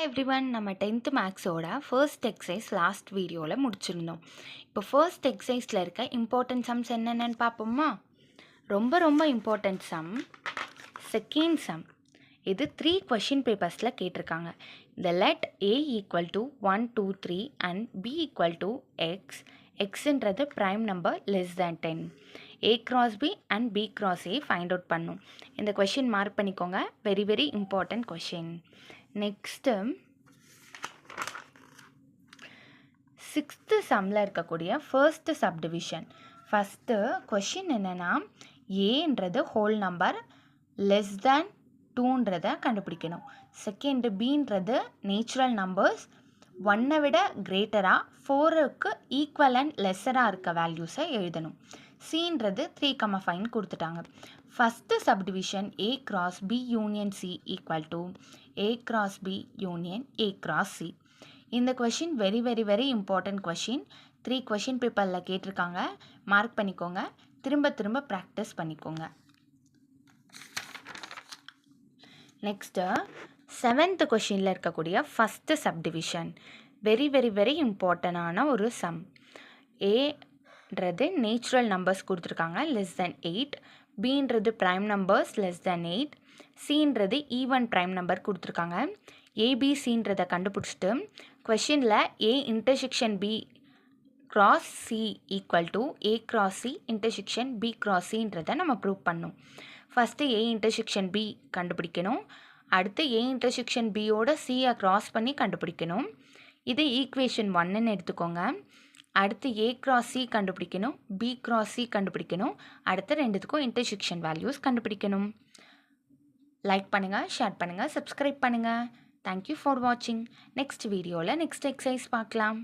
Everyone நம்ம 10th மேக்ஸோட first exercise last வீடியோவில் முடிச்சிருந்தோம். இப்போ ஃபர்ஸ்ட் எக்ஸசைஸில் இருக்க இம்பார்ட்டன்ட் சம்ஸ் என்னென்னு பார்ப்போமா? ரொம்ப இம்பார்ட்டன்ட் சம் செகண்ட் சம். இது 3 கொஷின் பேப்பர்ஸில் கேட்டிருக்காங்க. இந்த let a equal to 1 2 3 and b equal to x, எக்ஸுன்றது prime number less than 10. a cross b and b cross a find out பண்ணும். இந்த கொஷின் மார்க் பண்ணிக்கோங்க. Very important question. Next 6th சம்மில் இருக்கக்கூடிய ஃபர்ஸ்ட் சப்டிவிஷன். ஃபஸ்ட்டு கொஷின் என்னென்னா, ஏன்றது whole number less than 2ன்றதை கண்டுபிடிக்கணும். செகண்டு பின்றது நேச்சுரல் நம்பர்ஸ் 1 விட கிரேட்டராக 4க்கு ஈக்குவல் அண்ட் லெஸராக இருக்க வேல்யூஸை எழுதணும். சின்றது 3,5 கொடுத்துட்டாங்க. First subdivision a cross b union c equal to a cross b union a cross c. இந்த question very important question. 3 question பேப்பரில் கேட்டிருக்காங்க. மார்க் பண்ணிக்கோங்க. திரும்ப ப்ராக்டிஸ் பண்ணிக்கோங்க. நெக்ஸ்ட்டு 7th கொஷினில் இருக்கக்கூடிய ஃபஸ்ட்டு சப்டிவிஷன் வெரி இம்பார்ட்டண்டான ஒரு சம். ஏன்றது நேச்சுரல் நம்பர்ஸ் கொடுத்துருக்காங்க லெஸ் தேன் 8, பின்றது ப்ரைம் நம்பர்ஸ் லெஸ் தேன் 8, சின்றது ஈவன் ப்ரைம் நம்பர் கொடுத்துருக்காங்க. ஏபிசின்றதை கண்டுபிடிச்சிட்டு கொஷினில் A intersection B cross C equal to A cross C intersection B cross சின்றதை நம்ம ப்ரூவ் பண்ணணும். ஃபஸ்ட்டு ஏ இன்டர்செக்ஷன் பி கண்டுபிடிக்கணும். அடுத்து ஏ இன்டர்செக்ஷன் பியோட சியை க்ராஸ் பண்ணி கண்டுபிடிக்கணும். இது ஈக்குவேஷன் 1ன்னு எடுத்துக்கோங்க. அடுத்து ஏ கிராஸ் சி கண்டுபிடிக்கணும், பி கிராஸ் சி கண்டுபிடிக்கணும். அடுத்து ரெண்டுத்துக்கும் இன்டர்செக்ஷன் வேல்யூஸ் கண்டுபிடிக்கணும். லைக் பண்ணுங்கள், ஷேர் பண்ணுங்கள், சப்ஸ்கிரைப் பண்ணுங்கள். தேங்க்யூ ஃபார் வாட்சிங். நெக்ஸ்ட் வீடியோவில் நெக்ஸ்ட் எக்ஸசைஸ் பார்க்கலாம்.